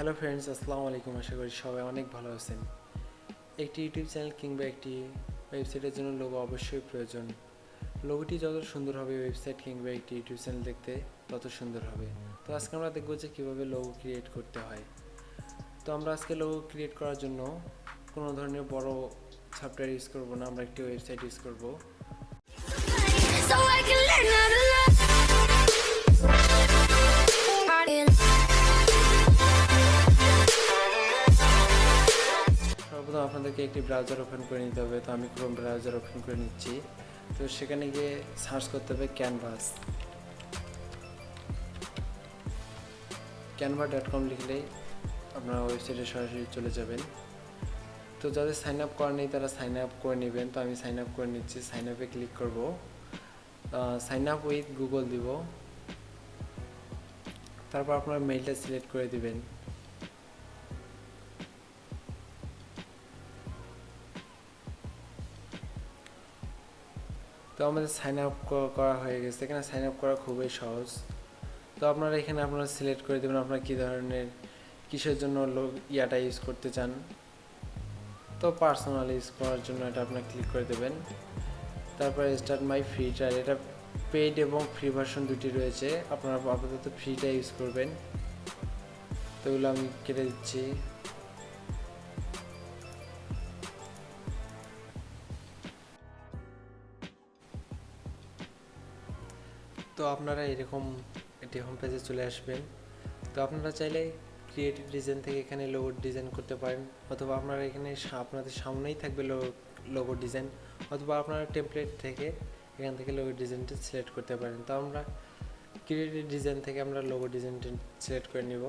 Hello friends, আসসালামু আলাইকুম। আশা করি সবাই অনেক ভালো আছেন। একটি ইউটিউব চ্যানেল কিংবা একটি ওয়েবসাইটের জন্য লোগো অবশ্যই প্রয়োজন। লোগোটি যত সুন্দর হবে, ওয়েবসাইট কিংবা একটি ইউটিউব চ্যানেল দেখতে তত সুন্দর হবে। তো আজকে আমরা দেখব যে কীভাবে লোগো ক্রিয়েট করতে হয়। তো আমরা আজকে লোগো ক্রিয়েট করার জন্য কোনো ধরনের বড় সফটওয়্যার ইউজ করব না, আমরা একটি ওয়েবসাইট ইউজ করব। সর্বপ্রথম আপনাদেরকে একটি ব্রাউজার ওপেন করে নিতে হবে। তো আমি ক্রোম ব্রাউজার ওপেন করে নিচ্ছি। তো সেখানে গিয়ে সার্চ করতে হবে canva.com লিখলেই আপনারা ওয়েবসাইটে সরাসরি চলে যাবেন। তো যাদের সাইন আপ করা নেই তারা সাইন আপ করে নেবেন। তো আমি সাইন আপ করে নিচ্ছি। সাইন আপে ক্লিক করব, সাইন আপ উইথ গুগল দিব। তারপর আপনার মেইলটা সিলেক্ট করে দিবেন। তো আমাদের সাইন আপ করা হয়ে গেছে। এখানে সাইন আপ করা খুবই সহজ। তো আপনারা এখানে সিলেক্ট করে দেবেন আপনারা কী ধরনের কিসের জন্য ইয়াটা ইউজ করতে চান। তো পার্সোনাল ইউজ করার জন্য এটা আপনারা ক্লিক করে দেবেন। তারপরে স্টার্ট মাই ফ্রি ট্রায়াল, এটা পেইড এবং ফ্রি ভার্সন দুটি রয়েছে। আপনারা আপাতত ফ্রিটা ইউজ করবেন। তো এগুলো আমি কেটে দিচ্ছি। তো আপনারা এরকম একটি হোম পেজে চলে আসবেন। তো আপনারা চাইলে ক্রিয়েটিভ ডিজাইন থেকে এখানে লোগো ডিজাইন করতে পারেন, অথবা আপনারা এখানে আপনাদের সামনেই থাকবে লোগো ডিজাইন, অথবা আপনারা টেমপ্লেট থেকে এখান থেকে লোগো ডিজাইনটা সিলেক্ট করতে পারেন। তো আমরা ক্রিয়েটিভ ডিজাইন থেকে আমরা লোগো ডিজাইনটা সিলেক্ট করে নিব।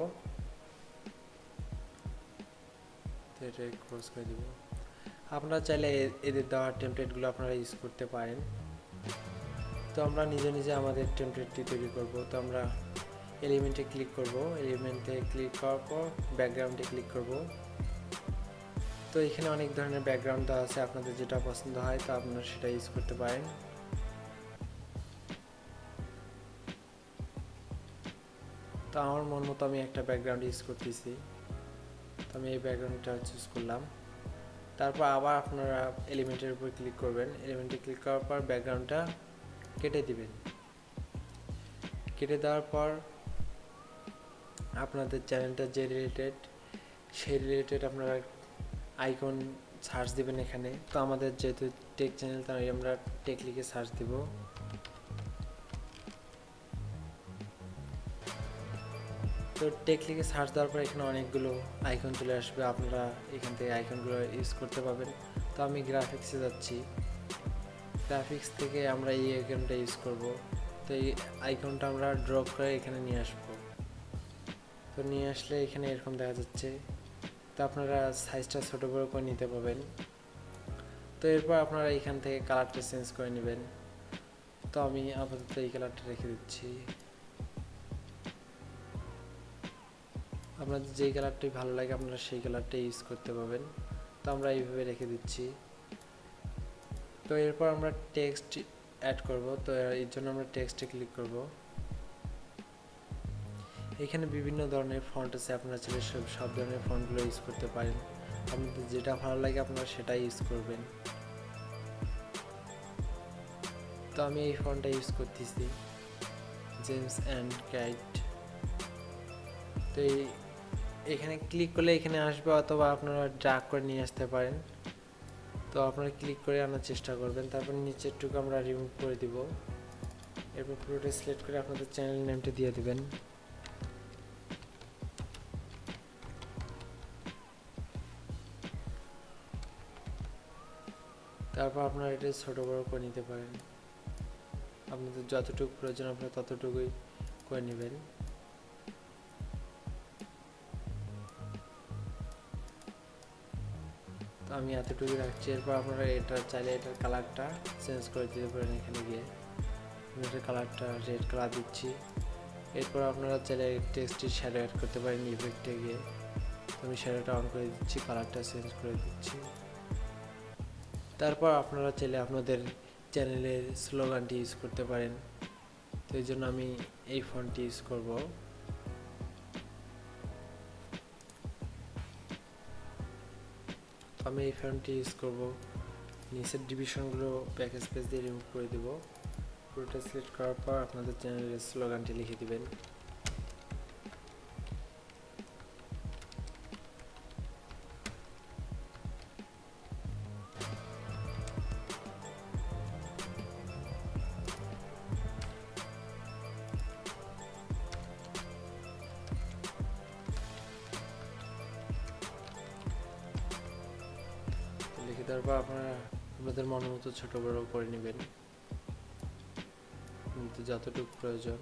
তো এটা ক্লোজ করে দিব। আপনারা চাইলে এদের দেওয়া টেমপ্লেটগুলো আপনারা ইউজ করতে পারেন। তো আমরা নিজে নিজে আমাদের টেমপ্লেটটি তৈরি করব। তো আমরা এলিমেন্টে ক্লিক করব। এলিমেন্টে ক্লিক করার পর ব্যাকগ্রাউন্ডে ক্লিক করব। তো এখানে অনেক ধরনের ব্যাকগ্রাউন্ড দেওয়া আছে, আপনাদের যেটা পছন্দ হয় তো আপনারা সেটা ইউজ করতে পারেন। তো আমার মন মতো আমি একটা ব্যাকগ্রাউন্ড ইউজ করতেছি। তো আমি এই ব্যাকগ্রাউন্ডটা চুজ করলাম। তারপর আবার আপনারা এলিমেন্টের উপর ক্লিক করবেন। এলিমেন্টে ক্লিক করার পর ব্যাকগ্রাউন্ডটা কেটে দিবেন। কেটে দেওয়ার পর আপনাদের চ্যানেলটা যে রিলেটেড সেই রিলেটেড আপনারা আইকন সার্চ দিবেন এখানে। তো আমাদের যেহেতু টেক চ্যানেল তাই আমরা টেক লিখে সার্চ দিব। তো টেক লিখে সার্চ দেওয়ার পর এখানে অনেকগুলো আইকন চলে আসবে, আপনারা এখান থেকে আইকনগুলো ইউজ করতে পারবেন। তো আমি গ্রাফিক্সে যাচ্ছি। গ্রাফিক্স থেকে আমরা এই আইকনটা ইউজ করব। তো এই আইকনটা আমরা ড্র করে এখানে নিয়ে আসব। তো নিয়ে আসলে এখানে এরকম দেখা যাচ্ছে। তো আপনারা সাইজটা ছোটো বড়ো করে নিতে পারবেন। তো এরপর আপনারা এখান থেকে কালারটা চেঞ্জ করে নেবেন। তো আমি আপাতত এই কালারটা রেখে দিচ্ছি। আপনাদের যেই কালারটাই ভালো লাগে আপনারা সেই কালারটা ইউজ করতে পারবেন। তো আমরা এইভাবে রেখে দিচ্ছি। তো এরপর আমরা টেক্সট অ্যাড করব। তো এর জন্য আমরা টেক্সটে ক্লিক করব। এখানে বিভিন্ন ধরনের ফন্ট আছে, আপনারা চাইলে সব ধরনের ফন্টগুলো ইউজ করতে পারেন। আপনাদের যেটা ভালো লাগে আপনারা সেটাই ইউজ করবেন। তো আমি এই ফন্টটা ইউজ করতেছি, জেমস অ্যান্ড গাইড। তো এখানে ক্লিক করলে এখানে আসবে, অথবা আপনারা ড্র্যাগ করে নিয়ে আসতে পারেন। তো আপনারা ক্লিক করে আনার চেষ্টা করবেন। তারপর নিচেরটুকু আমরা রিমুভ করে দিব। এরপর পুরোটা সিলেক্ট করে আপনাদের চ্যানেল নেমটা দিয়ে দিবেন। তারপর আপনারা এটা ছোটো বড়ো করে নিতে পারেন। আপনাদের যতটুকু প্রয়োজন আপনারা ততটুকুই করে নেবেন। তো আমি এতটুকুই রাখছি। এরপর আপনারা এটা চাইলে এটার কালারটা চেঞ্জ করে দিতে পারেন। এখানে গিয়ে আমি এটার কালারটা রেড কালার দিচ্ছি। এরপর আপনারা চাইলে টেক্সটের শ্যাডো অ্যাড করতে পারেন ইফেক্টে গিয়ে। তো আমি শ্যাডোটা অন করে দিচ্ছি, কালারটা চেঞ্জ করে দিচ্ছি। তারপর আপনারা চাইলে আপনাদের চ্যানেলের স্লোগানটি ইউজ করতে পারেন। তো এই জন্য আমি এই ফন্টটি ইউজ করব। আমি এই ফন্টটি ইউজ করব। নিচের ডিভিশনগুলো প্যাকেজ পেজ দিয়ে রিমুভ করে দেব। পুরোটা সিলেক্ট করার পর আপনাদের চ্যানেলের স্লোগানটি লিখে দিবেন। লিখে দেওয়ার পর আপনারা আপনাদের মন মতো ছোট বড় করে নেবেন, কিন্তু যতটুকু প্রয়োজন।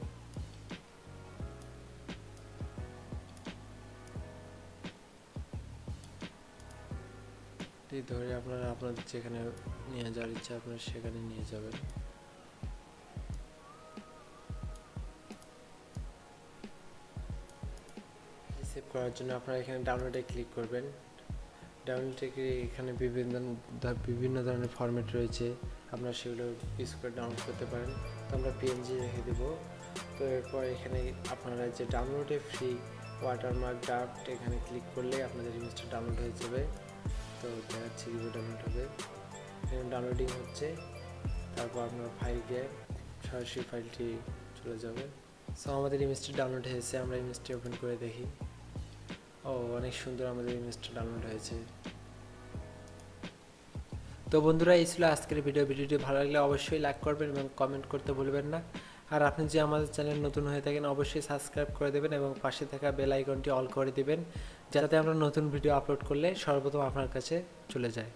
ধরে আপনারা আপনাদের যেখানে নিয়ে যাওয়ার ইচ্ছা আপনারা সেখানে নিয়ে যাবেন। সেভ করার জন্য আপনারা এখানে ডাউনলোডে ক্লিক করবেন। ডাউনলোডে এখানে বিভিন্ন ধরনের ফরম্যাট রয়েছে, আপনারা সেগুলো ইউজ করে ডাউনলোড করতে পারেন। তো আমরা পিএনজি রেখে দেবো। তো এরপর এখানে আপনারা যে ডাউনলোডে ফ্রি ওয়াটারমার্ক ড্রাফট এখানে ক্লিক করলে আপনাদের ইমেজটা ডাউনলোড হয়ে যাবে। তো দেখাচ্ছি কীভাবে ডাউনলোড হবে। এখানে ডাউনলোডিং হচ্ছে, তারপর আপনার ফাইল গিয়ে সরাসরি ফাইলটি চলে যাবে। সো আমাদের ইমেজটি ডাউনলোড হয়েছে, আমরা ইমেজটি ওপেন করে দেখি। ও অনেক সুন্দর আমাদের ইমেজটা ডাউনলোড হয়েছে। তো বন্ধুরা, এই ছিল আজকের ভিডিওটি ভালো লাগলে অবশ্যই লাইক করবেন এবং কমেন্ট করতে ভুলবেন না। আর আপনি যে আমাদের চ্যানেল নতুন হয়ে থাকেন অবশ্যই সাবস্ক্রাইব করে দেবেন এবং পাশে থাকা বেল আইকনটি অল করে দিবেন, যাতে আমরা নতুন ভিডিও আপলোড করলে সর্বপ্রথম আপনার কাছে চলে যায়।